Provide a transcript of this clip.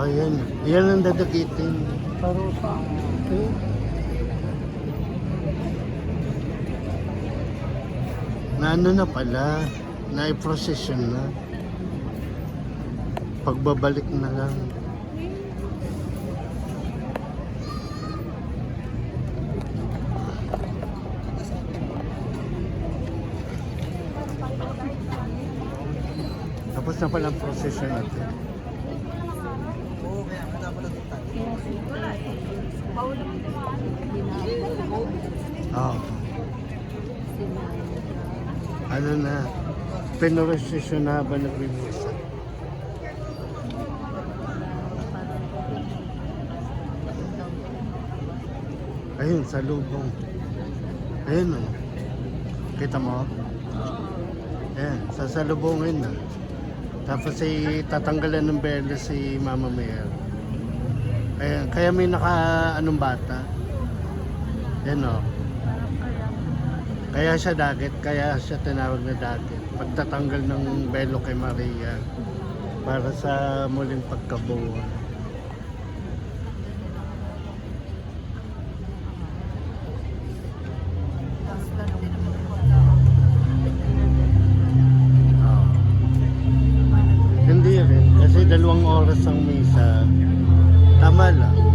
Oh, yan. Yan ang dadakitin. Parusa. Okay. Na ano na pala, na-procession na. Pagbabalik na lang. Tapos na pala ang procession natin. Oo. Ano na, pinurosesyon na ba nag-remisa? Ayun, sa lubong. Ayun o. Kita mo? Ayan, sasalubungin na. Tapos ay tatanggalan ng belo si Mama Mayor. Ayan, kaya may anong bata. Yan o. Kaya siya dagit, kaya siya tinawag na dagit. Pagtatanggal ng belo kay Maria para sa muling pagkabuo. Hindi rin, kasi 2 oras ang misa. Tama lang.